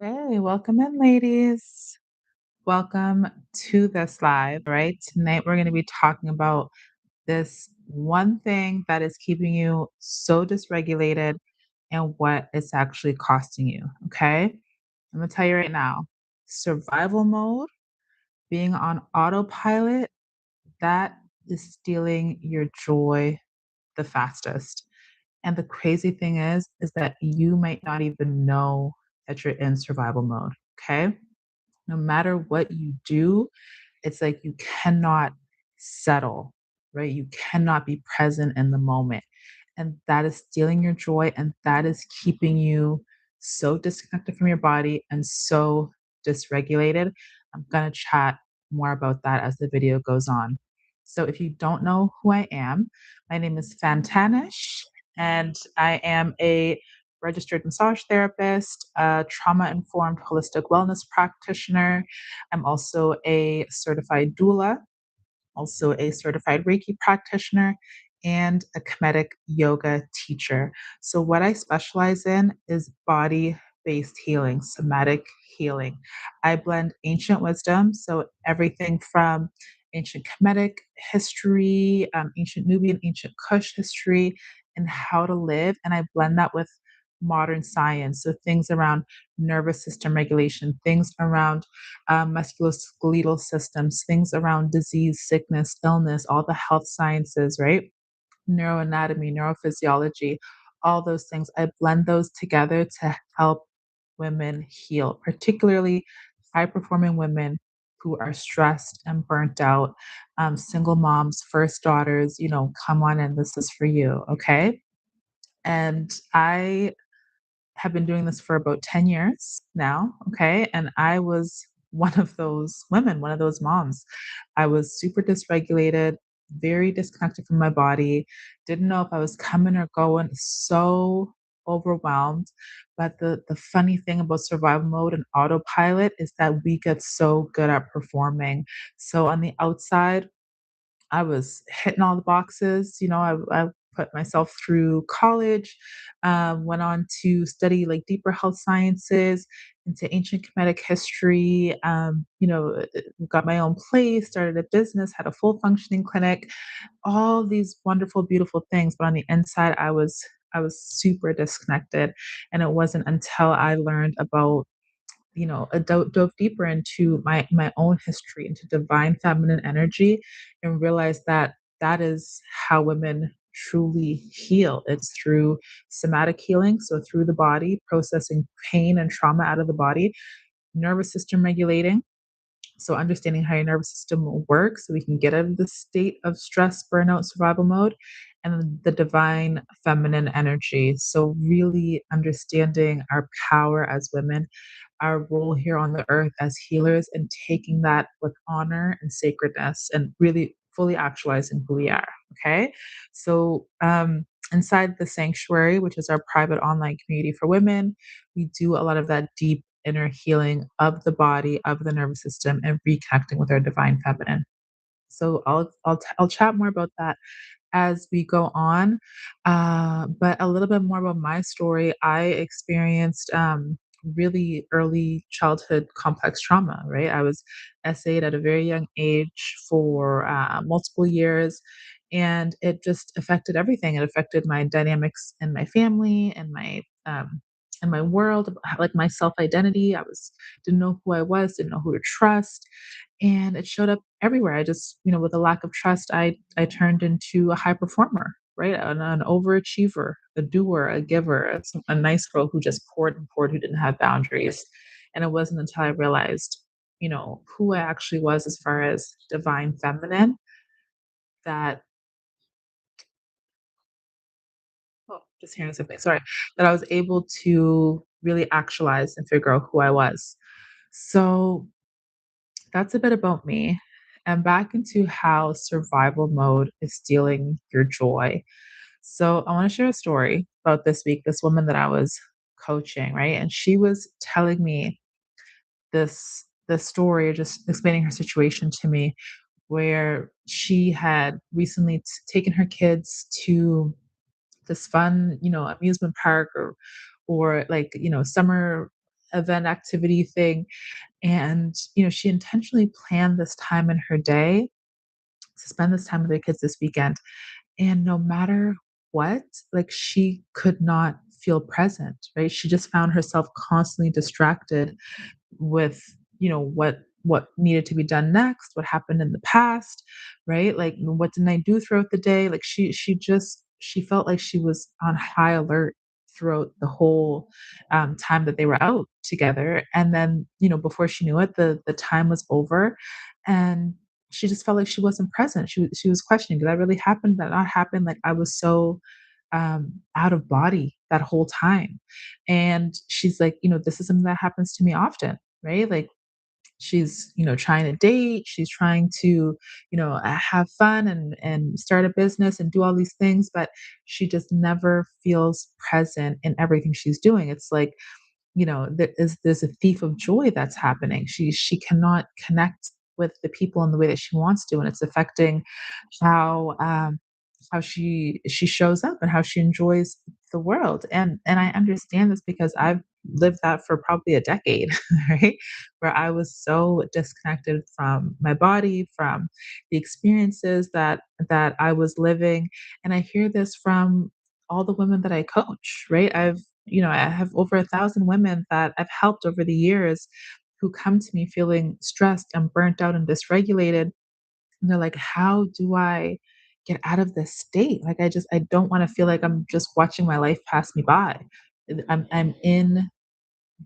Hey, welcome in, ladies. Welcome to this live, right? Tonight, we're going to be talking about this one thing that is keeping you so dysregulated and what it's actually costing you. Okay. I'm going to tell you right now, survival mode, being on autopilot, that is stealing your joy the fastest. And the crazy thing is that you might not even know that you're in survival mode. Okay. No matter what you do, it's like you cannot settle, right? You cannot be present in the moment. And that is stealing your joy and that is keeping you so disconnected from your body and so dysregulated. I'm going to chat more about that as the video goes on. So, if you don't know who I am, my name is Fantanish, and I am a registered massage therapist, a trauma informed holistic wellness practitioner. I'm also a certified doula, also a certified Reiki practitioner, and a Kemetic yoga teacher. So, what I specialize in is body based healing, somatic healing. I blend ancient wisdom, so everything from ancient Kemetic history, ancient Nubian, ancient Kush history, and how to live, and I blend that with modern science. So, things around nervous system regulation, things around musculoskeletal systems, things around disease, sickness, illness, all the health sciences, right? Neuroanatomy, neurophysiology, all those things. I blend those together to help women heal, particularly high performing women who are stressed and burnt out, single moms, first daughters, come on in. This is for you. Okay. And I have been doing this for about 10 years now, okay? And I was one of those women, one of those moms. I was super dysregulated, very disconnected from my body, didn't know if I was coming or going, so overwhelmed. But the funny thing about survival mode and autopilot is that we get so good at performing. So on the outside, I was hitting all the boxes. I put myself through college, went on to study like deeper health sciences into ancient Kemetic history. Got my own place, started a business, had a full functioning clinic, all these wonderful, beautiful things. But on the inside, I was super disconnected, and it wasn't until I learned about dove deeper into my own history, into divine feminine energy, and realized that that is how women truly heal. It's through somatic healing, so through the body, processing pain and trauma out of the body, nervous system regulating, so understanding how your nervous system works so we can get out of the state of stress, burnout, survival mode, and then the divine feminine energy. So really understanding our power as women, our role here on the earth as healers, and taking that with honor and sacredness and really fully actualizing who we are. Okay. So inside the sanctuary, which is our private online community for women, we do a lot of that deep inner healing of the body, of the nervous system, and reconnecting with our divine feminine. So I'll chat more about that as we go on. But a little bit more about my story. I experienced really early childhood complex trauma, right? I was SA'd at a very young age for multiple years, and it just affected everything. It affected my dynamics in my family and my world, like my self identity. Didn't know who I was, didn't know who to trust, and it showed up everywhere. I just, with a lack of trust, I turned into a high performer, right? An overachiever, a doer, a giver, a nice girl who just poured and poured, who didn't have boundaries. And it wasn't until I realized, who I actually was as far as divine feminine, that just hearing something, sorry, that I was able to really actualize and figure out who I was. So that's a bit about me. And back into how survival mode is stealing your joy. So I want to share a story about this week, this woman that I was coaching, right? And she was telling me this story, just explaining her situation to me, where she had recently taken her kids to this fun, amusement park or like, summer event activity thing. And, she intentionally planned this time in her day to spend this time with her kids this weekend. And no matter what, like she could not feel present, right? She just found herself constantly distracted with what needed to be done next, what happened in the past, right? Like what didn't I do throughout the day? Like she felt like she was on high alert throughout the whole time that they were out together. And then before she knew it, the time was over, and she just felt like she wasn't present. She was questioning, did that really happen? Did that not happen? Like I was so out of body that whole time. And she's like, this is something that happens to me often, right? Like she's, trying to date, she's trying to, have fun and start a business and do all these things, but she just never feels present in everything she's doing. It's like, there's a thief of joy that's happening. She cannot connect with the people in the way that she wants to, and it's affecting how how she shows up and how she enjoys the world. And I understand this because I've lived that for probably a decade, right? Where I was so disconnected from my body, from the experiences that I was living. And I hear this from all the women that I coach, right? I have over 1,000 women that I've helped over the years who come to me feeling stressed and burnt out and dysregulated. And they're like, how do I get out of this state? Like, I don't want to feel like I'm just watching my life pass me by. I'm in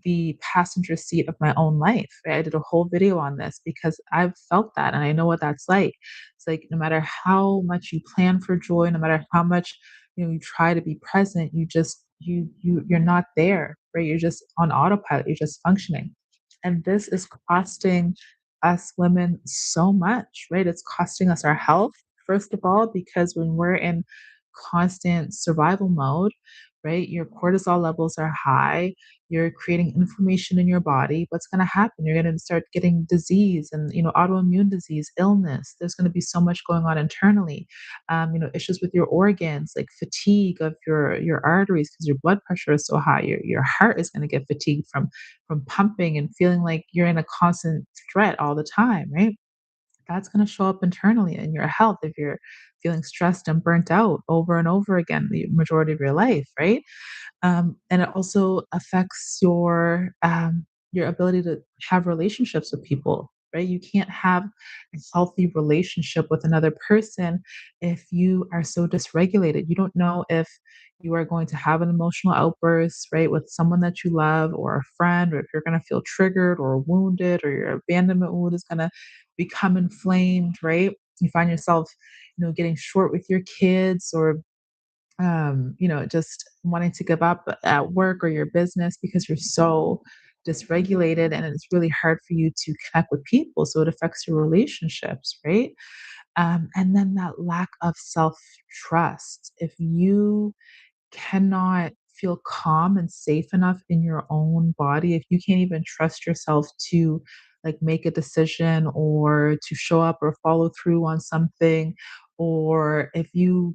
the passenger seat of my own life. Right? I did a whole video on this because I've felt that and I know what that's like. It's like no matter how much you plan for joy, no matter how much you try to be present, you just you're not there, right? You're just on autopilot, you're just functioning. And this is costing us women so much, right? It's costing us our health, first of all, because when we're in constant survival mode, right, your cortisol levels are high, you're creating inflammation in your body. What's going to happen? You're going to start getting disease and autoimmune disease, illness. There's going to be so much going on internally. Issues with your organs, like fatigue of your arteries because your blood pressure is so high. Your heart is going to get fatigued from pumping and feeling like you're in a constant threat all the time, right? That's going to show up internally in your health if you're feeling stressed and burnt out over and over again the majority of your life, right? And it also affects your ability to have relationships with people, right? You can't have a healthy relationship with another person if you are so dysregulated. You don't know if you are going to have an emotional outburst, right, with someone that you love or a friend, or if you're going to feel triggered or wounded, or your abandonment wound is going to become inflamed, right? You find yourself, getting short with your kids, or just wanting to give up at work or your business because you're so dysregulated, and it's really hard for you to connect with people. So it affects your relationships, right? And then that lack of self trust. If you cannot feel calm and safe enough in your own body, if you can't even trust yourself to like make a decision or to show up or follow through on something, or if you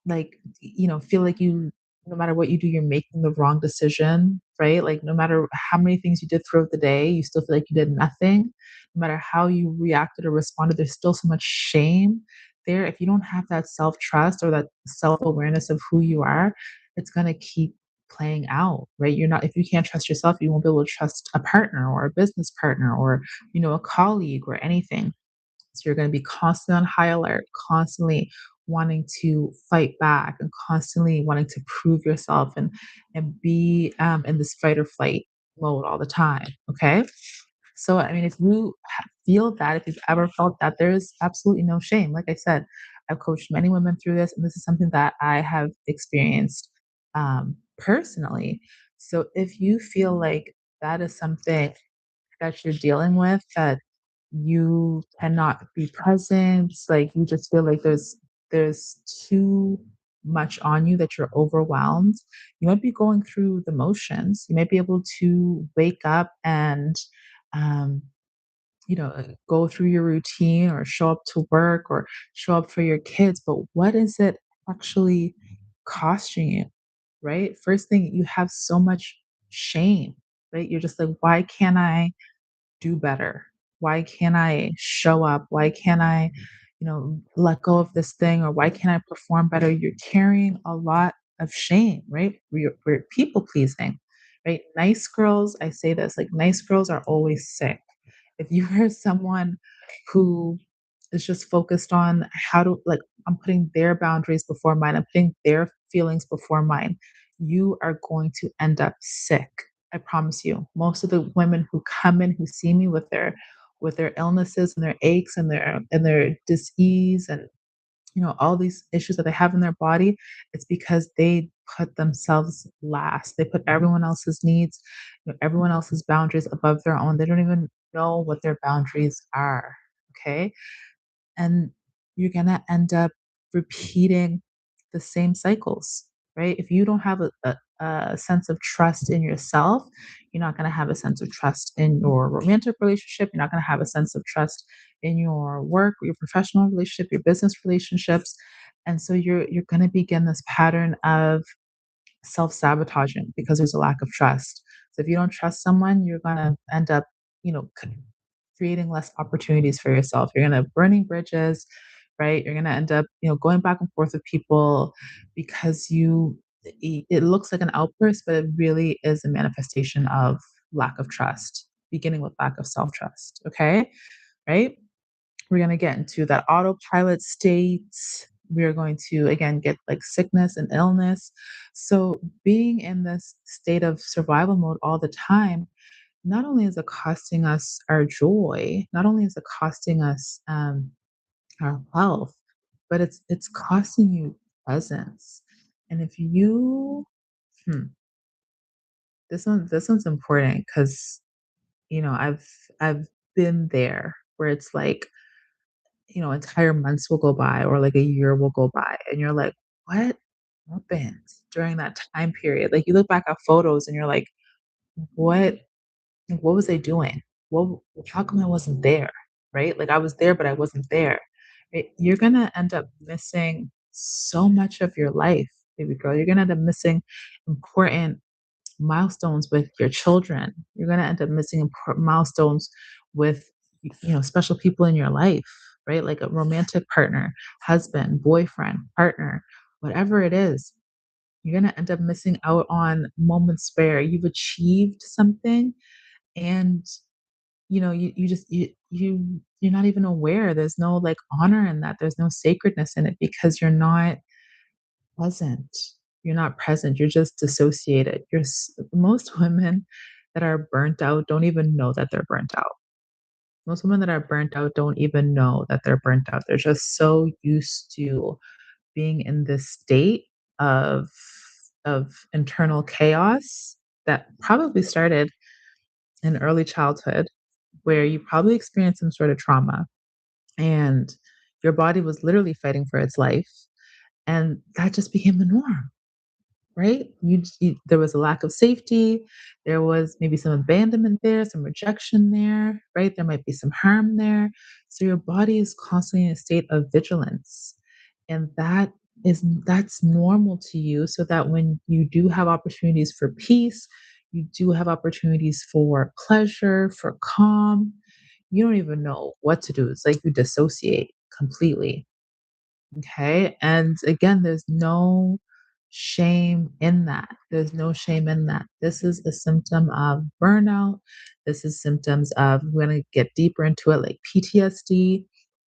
feel like no matter what you do, you're making the wrong decision, right? Like no matter how many things you did throughout the day, you still feel like you did nothing. No matter how you reacted or responded, there's still so much shame there. If you don't have that self-trust or that self-awareness of who you are, it's gonna keep playing out, right? You're not If you can't trust yourself, you won't be able to trust a partner or a business partner or, a colleague or anything. So you're going to be constantly on high alert, constantly wanting to fight back and constantly wanting to prove yourself and be in this fight or flight mode all the time. Okay. So, I mean, if you feel that, if you've ever felt that, there is absolutely no shame. Like I said, I've coached many women through this, and this is something that I have experienced personally. So, if you feel like that is something that you're dealing with, that you cannot be present, like you just feel like there's too much on you, that you're overwhelmed. You might be going through the motions. You might be able to wake up and um, go through your routine or show up to work or show up for your kids, but what is it actually costing you, right? First thing, you have so much shame. right? You're just like, why can't I do better? Why can't I show up? Why can't I, let go of this thing? Or why can't I perform better? You're carrying a lot of shame, right? We're people pleasing, right? Nice girls, I say this, like nice girls are always sick. If you are someone who is just focused on how to, like, I'm putting their boundaries before mine, I'm putting their feelings before mine, you are going to end up sick. I promise you. Most of the women who come in who see me with their illnesses and their aches and their disease and all these issues that they have in their body, it's because they put themselves last. They put everyone else's needs, everyone else's boundaries above their own. They don't even know what their boundaries are. Okay. And you're gonna end up repeating the same cycles, right? If you don't have a sense of trust in yourself, you're not gonna have a sense of trust in your romantic relationship. You're not gonna have a sense of trust in your work, your professional relationship, your business relationships. And so you're gonna begin this pattern of self-sabotaging because there's a lack of trust. So if you don't trust someone, you're gonna end up, creating less opportunities for yourself. You're gonna burning bridges, right? You're gonna end up, going back and forth with people because it looks like an outburst, but it really is a manifestation of lack of trust, beginning with lack of self-trust. Okay. Right? We're going to get into that autopilot state. We are going to, again, get like sickness and illness. So, being in this state of survival mode all the time, not only is it costing us our joy, not only is it costing us our health, but it's costing you presence. And if you, hmm, this one's important because I've been there where it's like entire months will go by or like a year will go by and you're like, "What happened during that time period?" Like, you look back at photos and you're like, "What what was I doing? What how come I wasn't there?" Right? Like, I was there, but I wasn't there. Right? You're gonna end up missing so much of your life, baby girl. You're gonna end up missing important milestones with your children. You're gonna end up missing important milestones with, special people in your life, right? Like a romantic partner, husband, boyfriend, partner, whatever it is. You're gonna end up missing out on moments where you've achieved something and you're not even aware. There's no like honor in that. There's no sacredness in it because wasn't. You're not present, you're just dissociated. Most women that are burnt out don't even know that they're burnt out. Most women that are burnt out don't even know that they're burnt out. They're just so used to being in this state of internal chaos that probably started in early childhood, where you probably experienced some sort of trauma and your body was literally fighting for its life, and that just became the norm. Right? There was a lack of safety, there was maybe some abandonment there, some rejection there, right? There might be some harm there. So your body is constantly in a state of vigilance. And that's normal to you so that when you do have opportunities for peace, you do have opportunities for pleasure, for calm, you don't even know what to do. It's like you dissociate completely. Okay. And again, there's no shame in that. There's no shame in that. This is a symptom of burnout. This is symptoms of, we're going to get deeper into it, like PTSD.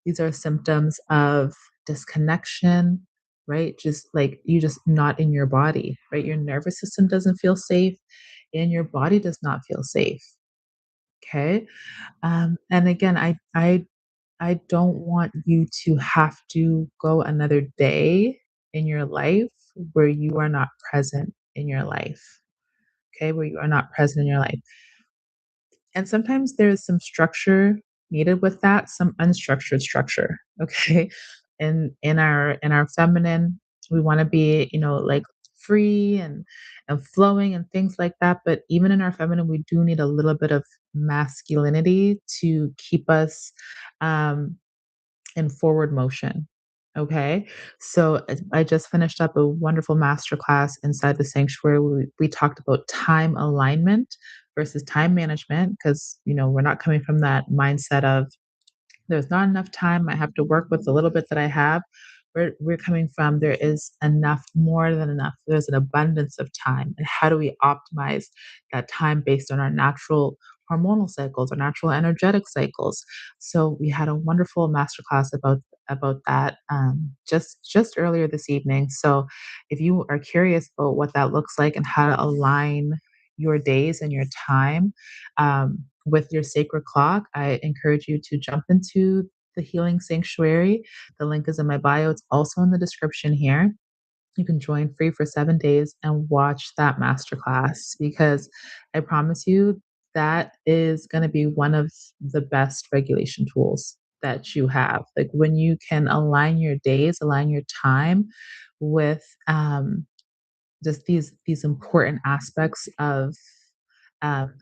These are symptoms of disconnection, right? Just like you just not in your body, right? Your nervous system doesn't feel safe and your body does not feel safe. Okay. And again, I don't want you to have to go another day in your life where you are not present in your life, okay? Where you are not present in your life. And sometimes there's some structure needed with that, some unstructured structure, okay? In our feminine, we want to be, like free and flowing and things like that, but even in our feminine, we do need a little bit of masculinity to keep us um in forward motion. Okay. So I just finished up a wonderful masterclass inside the sanctuary. We talked about time alignment versus time management because, we're not coming from that mindset of there's not enough time. I have to work with the little bit that I have. We're coming from there is enough, more than enough. There's an abundance of time. And how do we optimize that time based on our natural hormonal cycles, our natural energetic cycles? So we had a wonderful masterclass about that just earlier this evening. So if you are curious about what that looks like and how to align your days and your time with your sacred clock, I encourage you to jump into the Healing Sanctuary. The link is in my bio. It's also in the description here. You can join free for 7 days and watch that masterclass because I promise you that is going to be one of the best regulation tools that you have. Like when you can align your days, align your time with just these important aspects of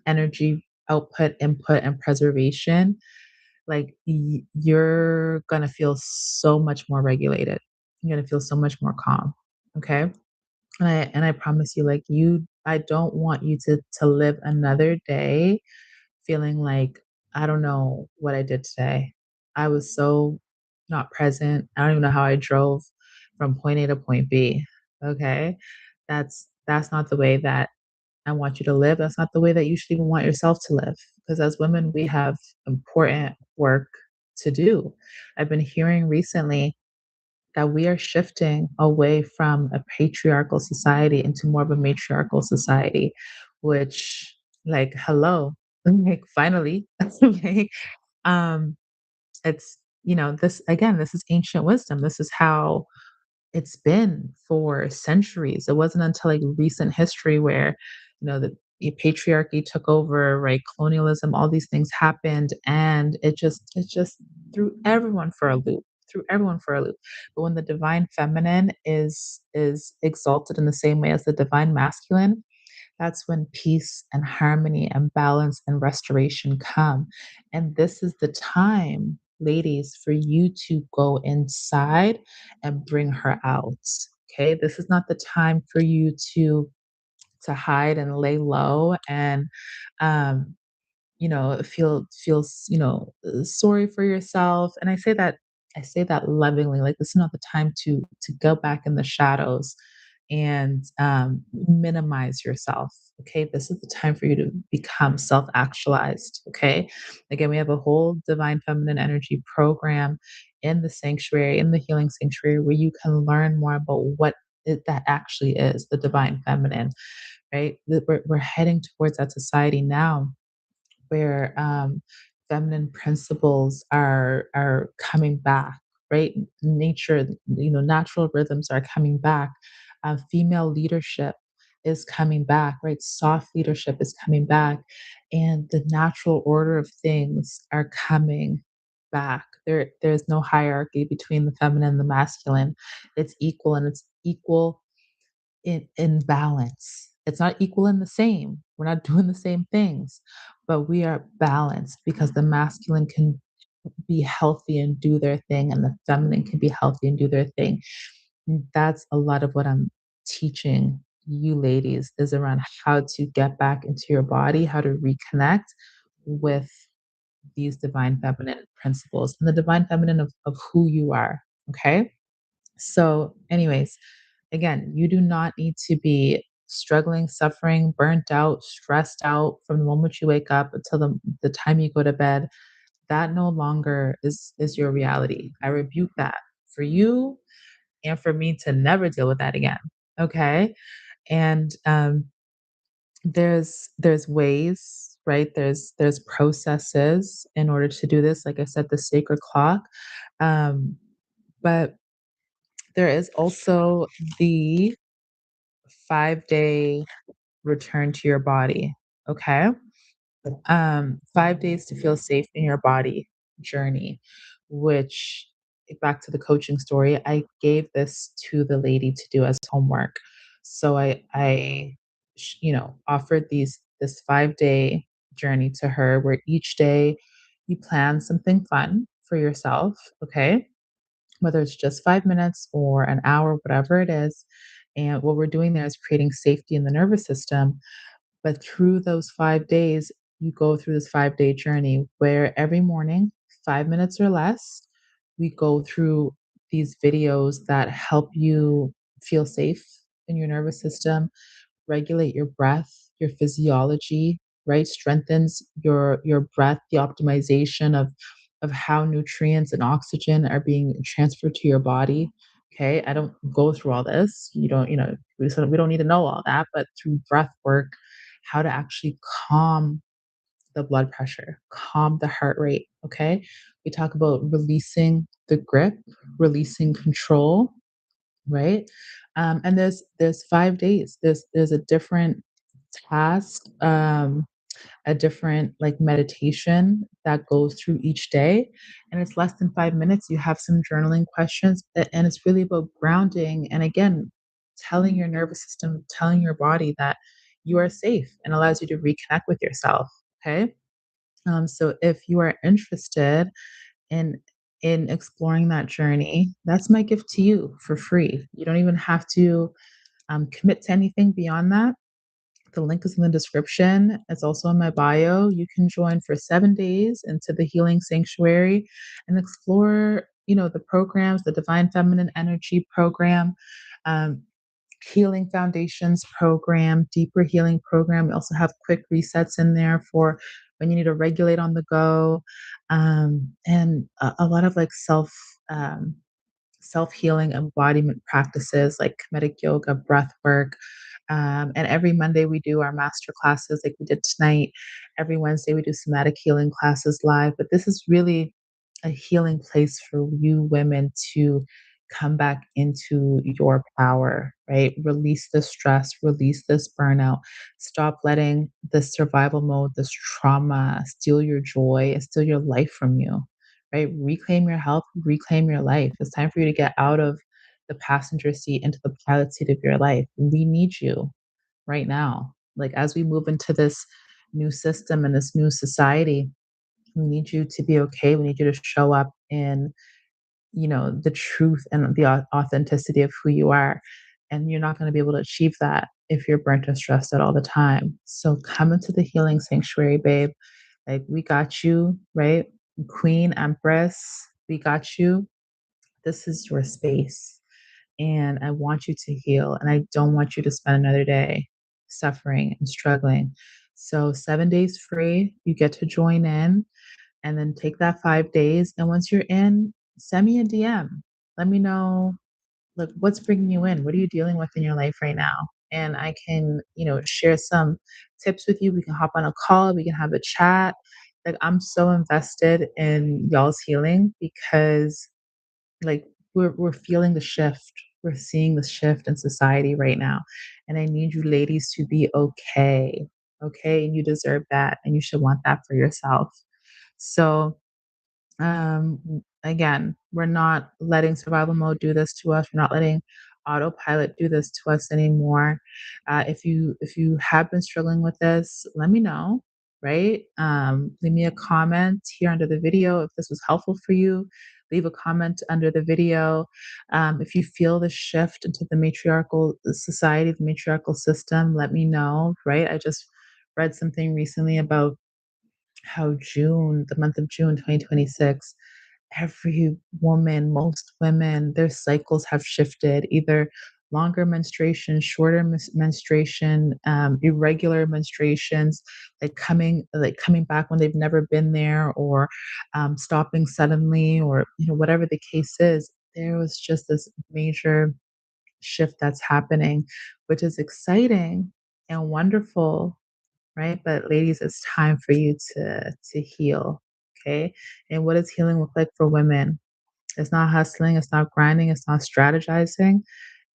energy output, input, and preservation, like you're gonna feel so much more regulated. You're gonna feel so much more calm. Okay. And I promise you, like I don't want you to live another day feeling like I don't know what I did today. I was so not present. I don't even know how I drove from point A to point B. Okay. That's not the way that I want you to live. That's not the way that you should even want yourself to live. Because as women, we have important work to do. I've been hearing recently that we are shifting away from a patriarchal society into more of a matriarchal society, which, like, hello, like, finally, like, um, it's, this again, this is ancient wisdom. This is how it's been for centuries. It wasn't until like recent history where, the patriarchy took over, right? Colonialism, all these things happened, and it just threw everyone for a loop. Threw everyone for a loop. But when the divine feminine is exalted in the same way as the divine masculine, that's when peace and harmony and balance and restoration come. And this is the time, ladies, for you to go inside and bring her out. Okay. This is not the time for you to hide and lay low and um feels sorry for yourself. And I say that lovingly, like this is not the time to go back in the shadows and minimize yourself. Okay, this is the time for you to become self-actualized. Okay, again, we have a whole divine feminine energy program in the sanctuary, in the healing sanctuary, where you can learn more about what that actually is, the divine feminine, right? We're heading towards that society now where feminine principles are coming back, right? Nature, natural rhythms are coming back. Female leadership is coming back, right? Soft leadership is coming back, and the natural order of things are coming back. There's no hierarchy between the feminine and the masculine. It's equal, and it's equal in balance. It's not equal in the same. We're not doing the same things, but we are balanced because the masculine can be healthy and do their thing, and the feminine can be healthy and do their thing. And that's a lot of what I'm teaching you ladies is around how to get back into your body, how to reconnect with these divine feminine principles and the divine feminine of who you are. Okay. So, anyways, again, you do not need to be struggling, suffering, burnt out, stressed out from the moment you wake up until the time you go to bed. That no longer is your reality. I rebuke that for you and for me to never deal with that again. Okay. And there's ways, right? There's processes in order to do this. Like I said, the sacred clock. Um, but there is also the 5-day return to your body. Okay. 5 days to feel safe in your body journey, which back to the coaching story, I gave this to the lady to do as homework. So I offered this 5-day journey to her where each day you plan something fun for yourself. Okay. Whether it's just 5 minutes or an hour, whatever it is. And what we're doing there is creating safety in the nervous system, But through those 5 days, you go through this 5-day journey where every morning, 5 minutes or less, we go through these videos that help you feel safe in your nervous system, regulate your breath, your physiology, right? Strengthens your breath, the optimization of how nutrients and oxygen are being transferred to your body. Okay. I don't go through all this. You don't, we don't need to know all that, but through breath work, how to actually calm the blood pressure, calm the heart rate. Okay. We talk about releasing the grip, releasing control, right? And there's 5 days. There's a different task, a different like meditation that goes through each day, and it's less than 5 minutes. You have some journaling questions, and it's really about grounding. And again, telling your nervous system, telling your body that you are safe, and allows you to reconnect with yourself. Okay. So if you are interested in exploring that journey, that's my gift to you for free. You don't even have to commit to anything beyond that. The link is in the description. It's also in my bio. You can join for 7 days into the Healing Sanctuary and explore, the programs, the Divine Feminine Energy program, um, Healing Foundations program, Deeper Healing program. We also have quick resets in there for when you need to regulate on the go, and a lot of like um, self-healing embodiment practices like comedic yoga, breath work. And every Monday we do our master classes like we did tonight. Every Wednesday we do somatic healing classes live. But this is really a healing place for you women to come back into your power, right? Release the stress, release this burnout. Stop letting this survival mode, this trauma steal your joy and steal your life from you, right? Reclaim your health, reclaim your life. It's time for you to get out of the passenger seat into the pilot seat of your life. We need you right now. Like as we move into this new system and this new society, we need you to be okay. We need you to show up in, the truth and the authenticity of who you are. And you're not going to be able to achieve that if you're burnt and stressed out all the time. So come into the healing sanctuary, babe. Like we got you, right? Queen, Empress, we got you. This is your space. And I want you to heal. And I don't want you to spend another day suffering and struggling. So 7 days free, you get to join in and then take that 5 days. And once you're in, send me a DM. Let me know, like, what's bringing you in? What are you dealing with in your life right now? And I can, share some tips with you. We can hop on a call, we can have a chat. Like, I'm so invested in y'all's healing because, like, we're feeling the shift. We're seeing the shift in society right now. And I need you ladies to be okay. Okay. And you deserve that. And you should want that for yourself. So, again, we're not letting survival mode do this to us. We're not letting autopilot do this to us anymore. If you have been struggling with this, let me know. Right? Leave me a comment here under the video if this was helpful for you. Leave a comment under the video. If you feel the shift into the matriarchal society, the matriarchal system, let me know. Right? I just read something recently about how the month of June 2026, every woman, most women, their cycles have shifted, either longer menstruation, shorter menstruation, irregular menstruations, like coming back when they've never been there, or stopping suddenly, or whatever the case is. There was just this major shift that's happening, which is exciting and wonderful, right? But ladies, it's time for you to heal, okay? And what does healing look like for women? It's not hustling, it's not grinding, it's not strategizing.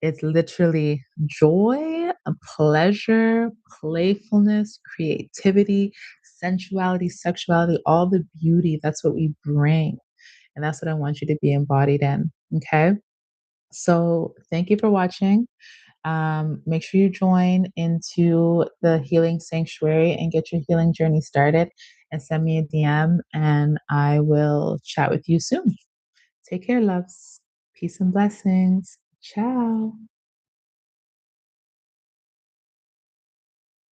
It's literally joy, a pleasure, playfulness, creativity, sensuality, sexuality, all the beauty. That's what we bring. And that's what I want you to be embodied in. Okay. So thank you for watching. Make sure you join into the healing sanctuary and get your healing journey started, and send me a DM, and I will chat with you soon. Take care, loves. Peace and blessings. Ciao.